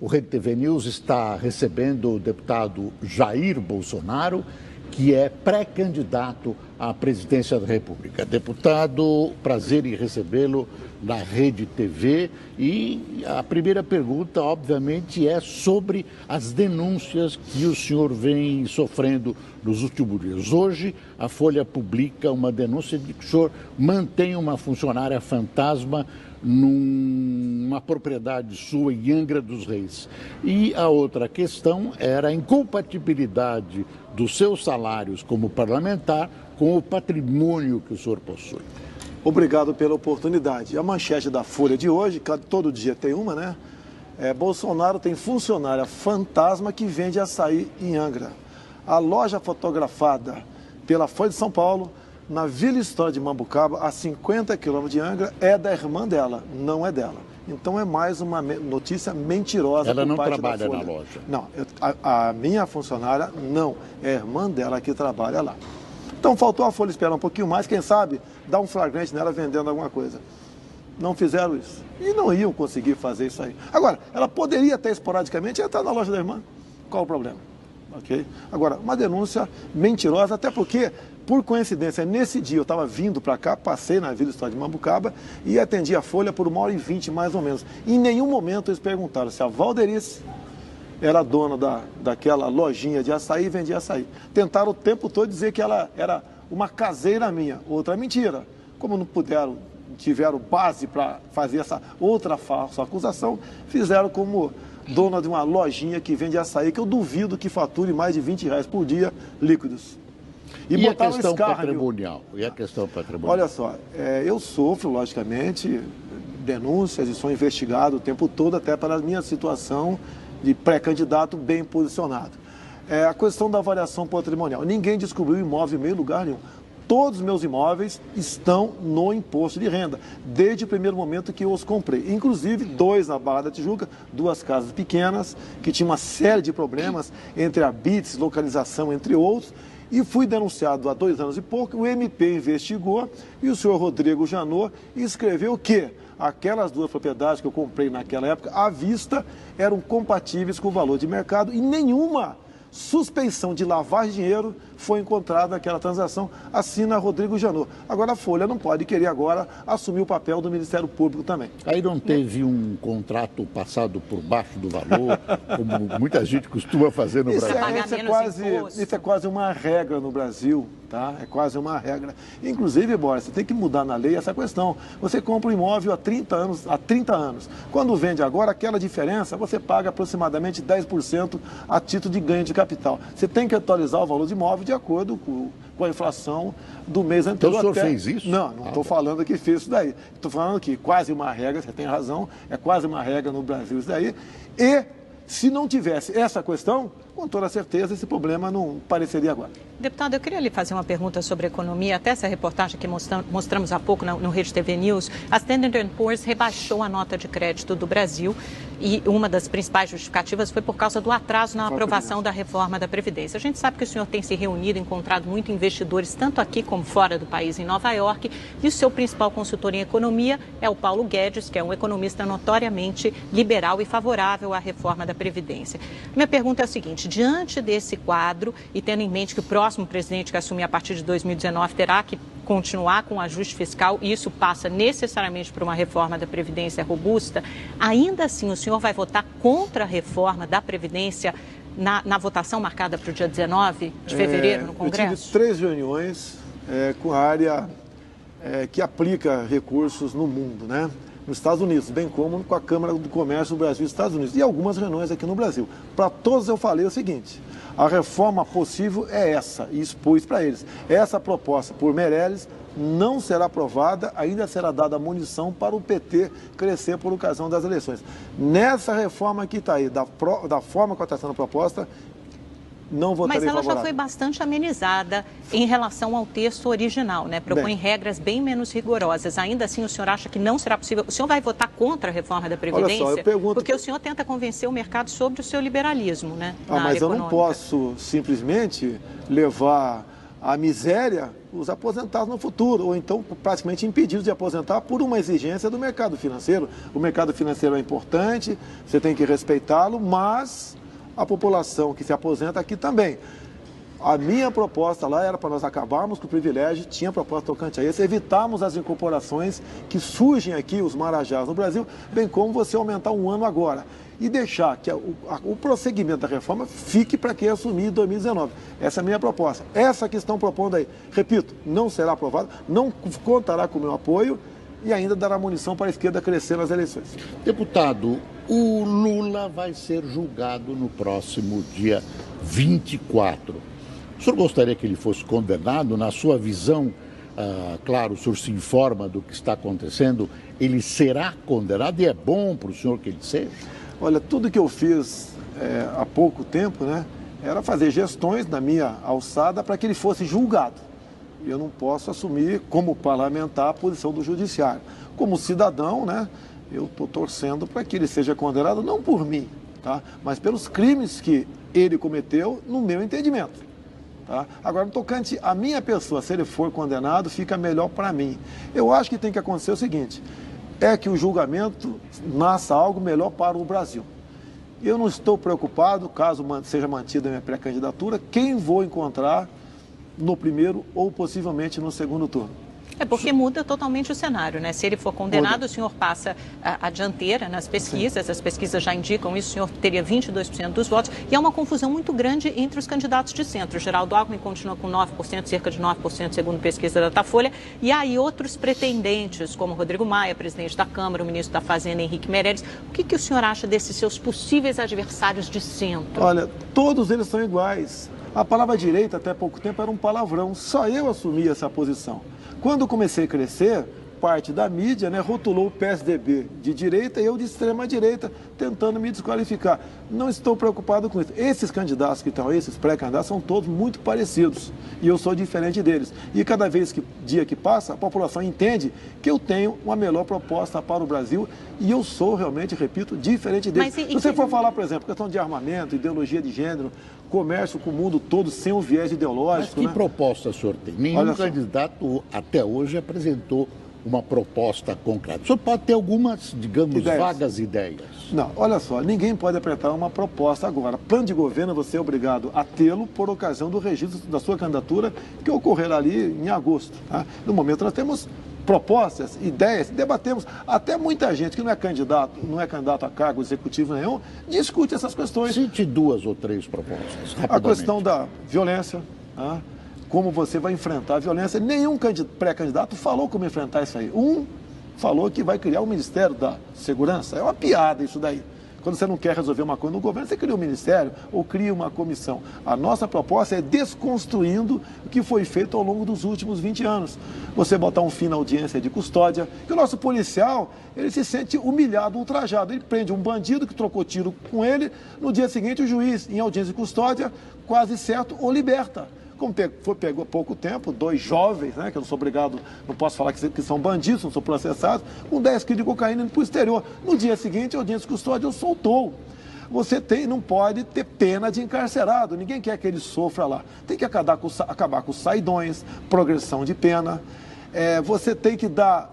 O Rede TV News está recebendo o deputado Jair Bolsonaro, que é pré-candidato à presidência da República. Deputado, prazer em recebê-lo na Rede TV. E a primeira pergunta, obviamente, é sobre as denúncias que o senhor vem sofrendo nos últimos dias. Hoje, a Folha publica uma denúncia de que o senhor mantém uma funcionária fantasma numa propriedade sua em Angra dos Reis. E a outra questão era a incompatibilidade dos seus salários como parlamentar com o patrimônio que o senhor possui. Obrigado pela oportunidade. A manchete da Folha de hoje, todo dia tem uma, né? Bolsonaro tem funcionária fantasma que vende açaí em Angra. A loja fotografada pela Folha de São Paulo, na Vila História de Mambucaba, a 50 quilômetros de Angra, é da irmã dela, não é dela. Então é mais uma notícia mentirosa. Ela não trabalha na loja? Não, a minha funcionária não, é a irmã dela que trabalha lá. Então faltou a Folha esperar um pouquinho mais, quem sabe dar um flagrante nela vendendo alguma coisa. Não fizeram isso. E não iam conseguir fazer isso aí. Agora, ela poderia até esporadicamente entrar na loja da irmã. Qual o problema? Ok? Agora, uma denúncia mentirosa, até porque, por coincidência, nesse dia eu estava vindo para cá, passei na Vila História de Mambucaba e atendi a Folha por 1h20 mais ou menos. Em nenhum momento eles perguntaram se a Valderice era dona daquela lojinha de açaí e vendia açaí. Tentaram o tempo todo dizer que ela era uma caseira minha. Outra mentira. Como não tiveram base para fazer essa outra falsa acusação, fizeram como dona de uma lojinha que vende açaí, que eu duvido que fature mais de R$20 por dia líquidos. E a questão patrimonial? E a questão patrimonial? Olha só, eu sofro, logicamente, denúncias e sou investigado o tempo todo, até pela minha situação de pré-candidato bem posicionado. A questão da avaliação patrimonial. Ninguém descobriu imóvel em meio lugar nenhum. Todos os meus imóveis estão no imposto de renda, desde o primeiro momento que eu os comprei. Inclusive, 2 na Barra da Tijuca, 2 casas pequenas, que tinham uma série de problemas entre habites, localização, entre outros. E fui denunciado há 2 anos e pouco, o MP investigou e o senhor Rodrigo Janot escreveu que aquelas 2 propriedades que eu comprei naquela época, à vista, eram compatíveis com o valor de mercado e nenhuma suspeição de lavagem de dinheiro foi encontrada naquela transação, assina Rodrigo Janot. Agora a Folha não pode querer agora assumir o papel do Ministério Público também. Aí não teve um contrato passado por baixo do valor, como muita gente costuma fazer no Brasil? Isso é quase uma regra no Brasil, tá? É quase uma regra. Inclusive, Boris, você tem que mudar na lei essa questão. Você compra um imóvel há 30 anos. Quando vende agora, aquela diferença, você paga aproximadamente 10% a título de ganho de capital. Você tem que atualizar o valor do imóvel de acordo com a inflação do mês anterior. Então o senhor fez isso? Não estou falando que fez isso daí. Estou falando que quase uma regra, você tem razão, é quase uma regra no Brasil isso daí. E se não tivesse essa questão, com toda certeza esse problema não apareceria agora. Deputado, eu queria lhe fazer uma pergunta sobre economia. Até essa reportagem que mostramos há pouco no Rede TV News, a Standard & Poor's rebaixou a nota de crédito do Brasil e uma das principais justificativas foi por causa do atraso na aprovação da reforma da Previdência. A gente sabe que o senhor tem se reunido, encontrado muito investidores, tanto aqui como fora do país, em Nova York, e o seu principal consultor em economia é o Paulo Guedes, que é um economista notoriamente liberal e favorável à reforma da Previdência. Minha pergunta é a seguinte: diante desse quadro e tendo em mente que o próximo presidente que assumir a partir de 2019 terá que continuar com o ajuste fiscal e isso passa necessariamente por uma reforma da Previdência robusta, ainda assim o senhor vai votar contra a reforma da Previdência na votação marcada para o dia 19 de fevereiro no Congresso? Eu tive 3 reuniões com a área que aplica recursos no mundo, né? Nos Estados Unidos, bem como com a Câmara do Comércio do Brasil e Estados Unidos. E algumas reuniões aqui no Brasil. Para todos eu falei o seguinte: a reforma possível é essa, e expus para eles. Essa proposta por Meirelles não será aprovada, ainda será dada munição para o PT crescer por ocasião das eleições. Nessa reforma que está aí, da forma que está sendo proposta, não votarei favorável. Mas ela já foi bastante amenizada em relação ao texto original, né? Propõe regras bem menos rigorosas. Ainda assim, o senhor acha que não será possível? O senhor vai votar contra a reforma da Previdência? Olha só, eu pergunto... Porque o senhor tenta convencer o mercado sobre o seu liberalismo, né? Mas eu não posso simplesmente levar à miséria os aposentados no futuro, ou então praticamente impedidos de aposentar por uma exigência do mercado financeiro. O mercado financeiro é importante, você tem que respeitá-lo, mas a população que se aposenta aqui também. A minha proposta lá era para nós acabarmos com o privilégio, tinha proposta tocante a esse, evitarmos as incorporações que surgem aqui, os marajás no Brasil, bem como você aumentar um ano agora. E deixar que o prosseguimento da reforma fique para quem assumir em 2019. Essa é a minha proposta. Essa que estão propondo aí, repito, não será aprovada, não contará com o meu apoio e ainda dará munição para a esquerda crescer nas eleições. Deputado, o Lula vai ser julgado no próximo dia 24. O senhor gostaria que ele fosse condenado? Na sua visão, claro, o senhor se informa do que está acontecendo, ele será condenado e é bom para o senhor que ele seja? Olha, tudo que eu fiz há pouco tempo, né, era fazer gestões na minha alçada para que ele fosse julgado. Eu não posso assumir, como parlamentar, a posição do judiciário. Como cidadão, né, eu estou torcendo para que ele seja condenado, não por mim, tá, mas pelos crimes que ele cometeu, no meu entendimento. Tá? Agora, no tocante à minha pessoa, se ele for condenado, fica melhor para mim. Eu acho que tem que acontecer o seguinte, é que o julgamento nasça algo melhor para o Brasil. Eu não estou preocupado, caso seja mantida a minha pré-candidatura, quem vou encontrar no primeiro ou possivelmente no segundo turno. É porque muda totalmente o cenário, né? Se ele for condenado, o senhor passa a dianteira nas pesquisas, as pesquisas já indicam isso, o senhor teria 22% dos votos, e há uma confusão muito grande entre os candidatos de centro. Geraldo Alckmin continua com 9%, cerca de 9%, segundo pesquisa da Datafolha, e há aí outros pretendentes, como Rodrigo Maia, presidente da Câmara, o ministro da Fazenda, Henrique Meirelles. O que o senhor acha desses seus possíveis adversários de centro? Olha, todos eles são iguais. A palavra direita, até pouco tempo, era um palavrão. Só eu assumi essa posição. Quando comecei a crescer, parte da mídia, né, rotulou o PSDB de direita e eu de extrema direita, tentando me desqualificar. Não estou preocupado com isso. Esses candidatos que estão, esses pré-candidatos, são todos muito parecidos. E eu sou diferente deles. E cada dia que passa, a população entende que eu tenho uma melhor proposta para o Brasil e eu sou realmente, repito, diferente deles. Se você for falar, por exemplo, questão de armamento, ideologia de gênero, comércio com o mundo todo sem um viés ideológico. Mas que proposta o senhor tem? Nenhum candidato até hoje apresentou uma proposta concreta. O senhor pode ter algumas, digamos, vagas ideias. Não, olha só, ninguém pode apresentar uma proposta agora. Plano de governo, você é obrigado a tê-lo por ocasião do registro da sua candidatura, que ocorrerá ali em agosto. Tá? No momento nós temos propostas, ideias, debatemos. Até muita gente que não é candidato a cargo executivo nenhum, discute essas questões. Cite 2 ou 3 propostas, rapidamente. A questão da violência, tá? Como você vai enfrentar a violência. Nenhum pré-candidato falou como enfrentar isso aí. Um falou que vai criar o Ministério da Segurança. É uma piada isso daí. Quando você não quer resolver uma coisa no governo, você cria um ministério ou cria uma comissão. A nossa proposta é desconstruindo o que foi feito ao longo dos últimos 20 anos. Você botar um fim na audiência de custódia, que o nosso policial, ele se sente humilhado, ultrajado. Ele prende um bandido que trocou tiro com ele, no dia seguinte o juiz, em audiência de custódia, quase certo, o liberta. Como pegou há pouco tempo, 2 jovens, né, que eu não sou obrigado, não posso falar que são bandidos, não são processados, com 10 quilos de cocaína indo para o exterior. No dia seguinte, a audiência de custódia soltou. Você não pode ter pena de encarcerado, ninguém quer que ele sofra lá. Tem que acabar com os saidões, progressão de pena. Você tem que dar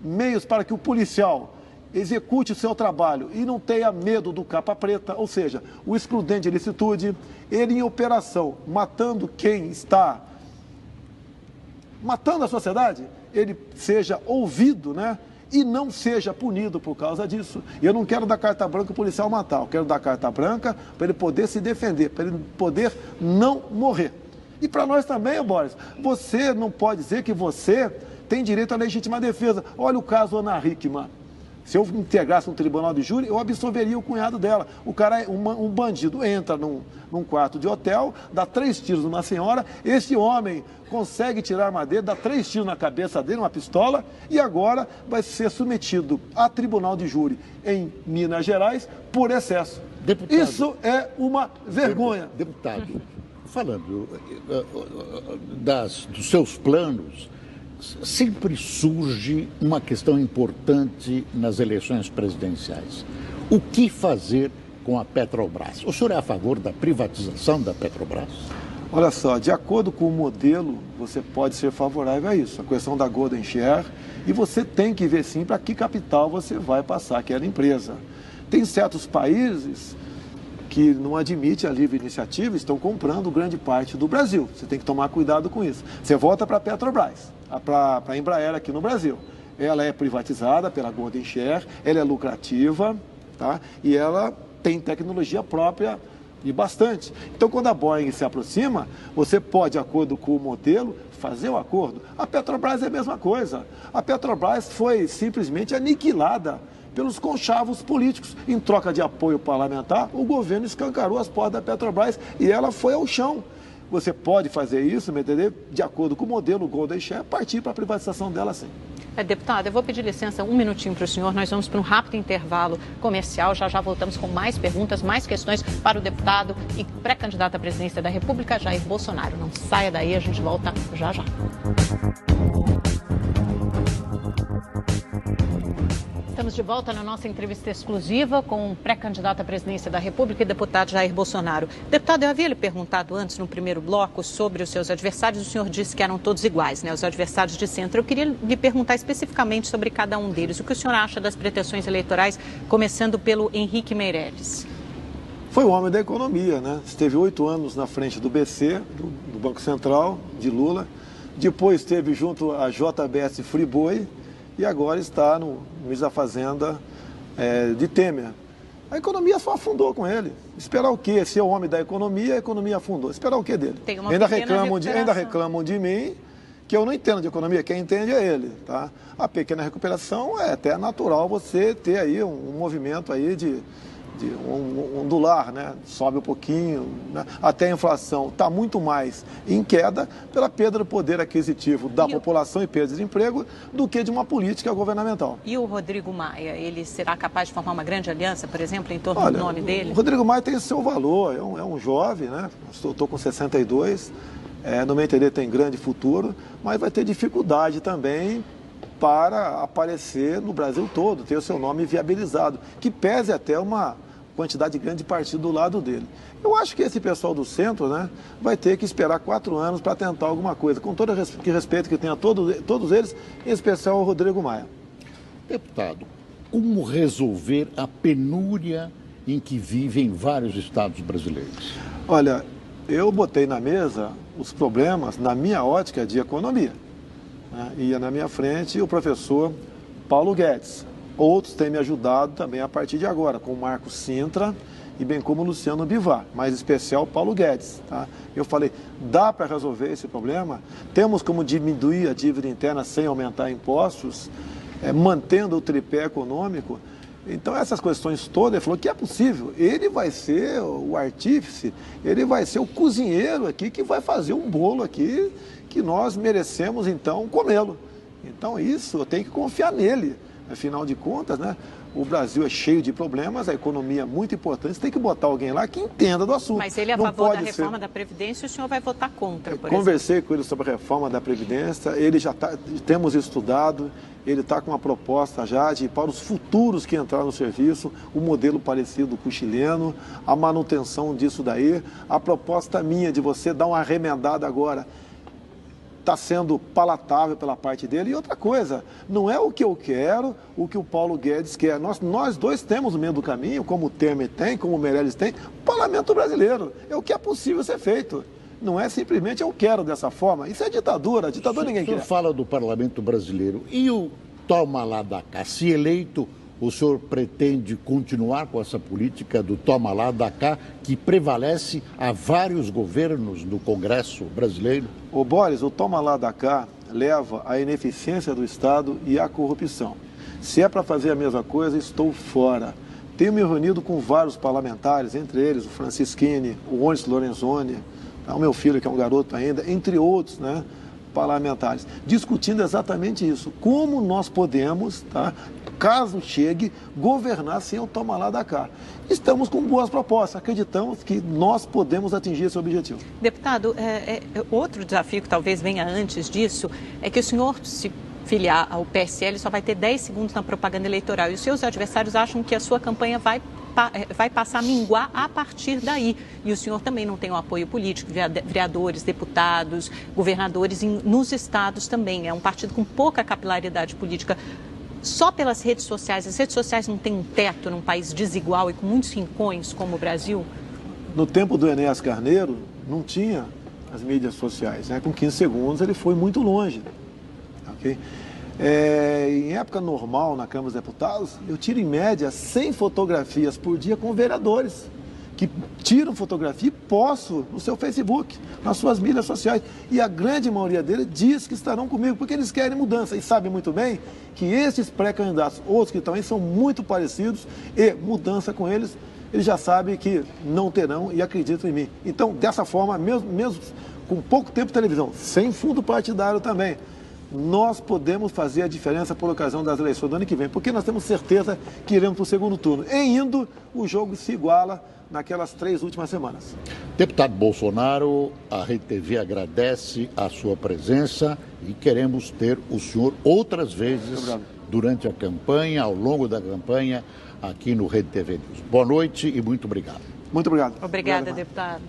meios para que o policial execute o seu trabalho e não tenha medo do capa preta, ou seja, o excludente de ilicitude, ele em operação, matando quem está matando a sociedade, ele seja ouvido, né? E não seja punido por causa disso. Eu não quero dar carta branca para o policial matar, eu quero dar carta branca para ele poder se defender, para ele poder não morrer. E para nós também, Boris, você não pode dizer que você tem direito à legítima defesa. Olha o caso Ana Hickman. Se eu integrasse um tribunal de júri, eu absolveria o cunhado dela. O cara é um bandido, entra num quarto de hotel, dá 3 tiros numa senhora, esse homem consegue tirar a arma dele, dá 3 tiros na cabeça dele, uma pistola, e agora vai ser submetido a tribunal de júri em Minas Gerais por excesso. Deputado, isso é uma vergonha. Deputado, falando dos seus planos, sempre surge uma questão importante nas eleições presidenciais. O que fazer com a Petrobras? O senhor é a favor da privatização da Petrobras? Olha só, de acordo com o modelo, você pode ser favorável a isso, a questão da Golden Share, e você tem que ver sim para que capital você vai passar aquela empresa. Tem certos países que não admitem a livre iniciativa, estão comprando grande parte do Brasil. Você tem que tomar cuidado com isso. Você volta para a Petrobras, para a Embraer aqui no Brasil. Ela é privatizada pela Golden Share, ela é lucrativa, tá? E ela tem tecnologia própria e bastante. Então, quando a Boeing se aproxima, você pode, de acordo com o modelo, fazer o acordo. A Petrobras é a mesma coisa. A Petrobras foi simplesmente aniquilada pelos conchavos políticos. Em troca de apoio parlamentar, o governo escancarou as portas da Petrobras e ela foi ao chão. Você pode fazer isso, me entender? De acordo com o modelo Golden Share, partir para a privatização dela sim. Deputada, eu vou pedir licença um minutinho para o senhor. Nós vamos para um rápido intervalo comercial. Já voltamos com mais perguntas, mais questões para o deputado e pré-candidato à presidência da República, Jair Bolsonaro. Não saia daí, a gente volta já. Estamos de volta na nossa entrevista exclusiva com o pré-candidato à presidência da República e deputado Jair Bolsonaro. Deputado, eu havia lhe perguntado antes, no primeiro bloco, sobre os seus adversários. O senhor disse que eram todos iguais, né? Os adversários de centro. Eu queria lhe perguntar especificamente sobre cada um deles. O que o senhor acha das pretensões eleitorais, começando pelo Henrique Meirelles? Foi o homem da economia, né? Esteve 8 anos na frente do BC, do Banco Central, de Lula. Depois esteve junto à JBS Friboi. E agora está no ministro da Fazenda de Temer. A economia só afundou com ele. Esperar o quê? Se é o homem da economia, a economia afundou. Esperar o quê dele? Ainda reclamam de mim, que eu não entendo de economia. Quem entende é ele. Tá? A pequena recuperação é até natural você ter aí um movimento aí de ondular, né? Sobe um pouquinho, né? Até a inflação está muito mais em queda pela perda do poder aquisitivo da população e perda de emprego do que de uma política governamental. E o Rodrigo Maia, ele será capaz de formar uma grande aliança, por exemplo, em torno do nome dele? O Rodrigo Maia tem seu valor, é um jovem, né? Estou com 62, no meu entender tem grande futuro, mas vai ter dificuldade também para aparecer no Brasil todo, ter o seu nome viabilizado, que pese até uma quantidade grande de partido do lado dele. Eu acho que esse pessoal do centro, né, vai ter que esperar 4 anos para tentar alguma coisa, com todo o respeito que tem a todos eles, em especial ao Rodrigo Maia. Deputado, como resolver a penúria em que vivem vários estados brasileiros? Olha, eu botei na mesa os problemas na minha ótica de economia. Né, e na minha frente o professor Paulo Guedes. Outros têm me ajudado também a partir de agora, com o Marco Sintra e bem como o Luciano Bivar, mais especial Paulo Guedes. Tá? Eu falei, dá para resolver esse problema? Temos como diminuir a dívida interna sem aumentar impostos, mantendo o tripé econômico? Então, essas questões todas, ele falou que é possível. Ele vai ser o artífice, ele vai ser o cozinheiro aqui que vai fazer um bolo aqui que nós merecemos, então, comê-lo. Então, isso, eu tenho que confiar nele. Afinal de contas, né, o Brasil é cheio de problemas, a economia é muito importante, você tem que botar alguém lá que entenda do assunto. Mas ele é a favor da reforma da Previdência e o senhor vai votar contra, por exemplo? Conversei com ele sobre a reforma da Previdência, ele já temos estudado, ele está com uma proposta já para os futuros que entraram no serviço, um modelo parecido com o chileno, a manutenção disso daí, a proposta minha de você dar uma remendada agora, está sendo palatável pela parte dele. E outra coisa, não é o que eu quero, o que o Paulo Guedes quer. Nós dois temos o mesmo caminho, como o Temer tem, como o Meirelles tem, o parlamento brasileiro. É o que é possível ser feito. Não é simplesmente eu quero dessa forma. Isso é ditadura, ninguém quer. O senhor fala do parlamento brasileiro e o toma lá da cá, se eleito, o senhor pretende continuar com essa política do toma lá da cá, que prevalece há vários governos no Congresso brasileiro? Ô Boris, o toma lá da cá leva à ineficiência do Estado e à corrupção. Se é para fazer a mesma coisa, estou fora. Tenho me reunido com vários parlamentares, entre eles o Francisquini, o Onyx Lorenzoni, o meu filho que é um garoto ainda, entre outros, né, parlamentares, discutindo exatamente isso. Como nós podemos, tá, caso chegue, governar sem o toma lá da cá. Estamos com boas propostas, acreditamos que nós podemos atingir esse objetivo. Deputado, outro desafio que talvez venha antes disso é que o senhor se filiar ao PSL só vai ter 10 segundos na propaganda eleitoral e os seus adversários acham que a sua campanha vai vai passar a minguar a partir daí. E o senhor também não tem o apoio político, vereadores, deputados, governadores nos estados também. É um partido com pouca capilaridade política. Só pelas redes sociais, as redes sociais não têm um teto num país desigual e com muitos rincões como o Brasil? No tempo do Enéas Carneiro, não tinha as mídias sociais, né? Com 15 segundos ele foi muito longe. Okay? Em época normal, na Câmara dos Deputados, eu tiro em média 100 fotografias por dia com vereadores, que tiram fotografia e postam no seu Facebook, nas suas mídias sociais. E a grande maioria deles diz que estarão comigo, porque eles querem mudança. E sabem muito bem que esses pré-candidatos, outros que também são muito parecidos, e mudança com eles, eles já sabem que não terão e acreditam em mim. Então, dessa forma, mesmo com pouco tempo de televisão, sem fundo partidário também, nós podemos fazer a diferença por ocasião das eleições do ano que vem, porque nós temos certeza que iremos para o segundo turno. E indo, o jogo se iguala naquelas 3 últimas semanas. Deputado Bolsonaro, a Rede TV agradece a sua presença e queremos ter o senhor outras vezes durante a campanha, ao longo da campanha, aqui no Rede TV News. Boa noite e muito obrigado. Muito obrigado. Obrigada, deputado.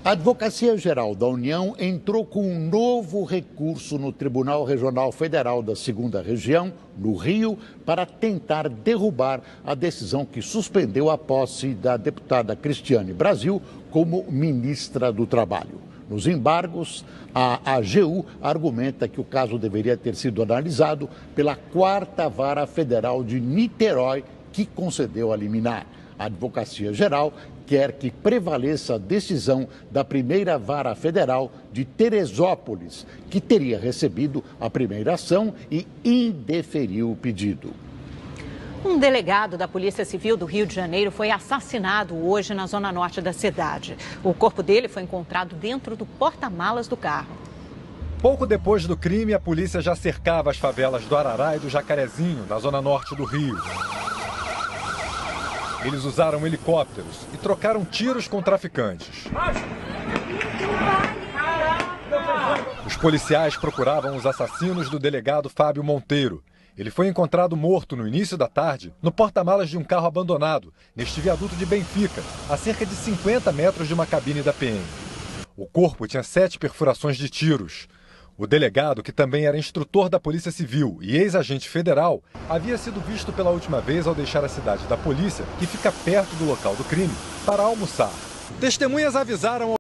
A Advocacia Geral da União entrou com um novo recurso no Tribunal Regional Federal da 2ª Região, no Rio, para tentar derrubar a decisão que suspendeu a posse da deputada Cristiane Brasil como ministra do Trabalho. Nos embargos, a AGU argumenta que o caso deveria ter sido analisado pela 4ª Vara Federal de Niterói, que concedeu a liminar. A Advocacia Geral quer que prevaleça a decisão da 1ª Vara Federal de Teresópolis, que teria recebido a primeira ação e indeferiu o pedido. Um delegado da Polícia Civil do Rio de Janeiro foi assassinado hoje na zona norte da cidade. O corpo dele foi encontrado dentro do porta-malas do carro. Pouco depois do crime, a polícia já cercava as favelas do Arará e do Jacarezinho, na zona norte do Rio. Eles usaram helicópteros e trocaram tiros com traficantes. Os policiais procuravam os assassinos do delegado Fábio Monteiro. Ele foi encontrado morto no início da tarde no porta-malas de um carro abandonado, neste viaduto de Benfica, a cerca de 50 metros de uma cabine da PM. O corpo tinha 7 perfurações de tiros. O delegado, que também era instrutor da Polícia Civil e ex-agente federal, havia sido visto pela última vez ao deixar a cidade da polícia, que fica perto do local do crime, para almoçar. Testemunhas avisaram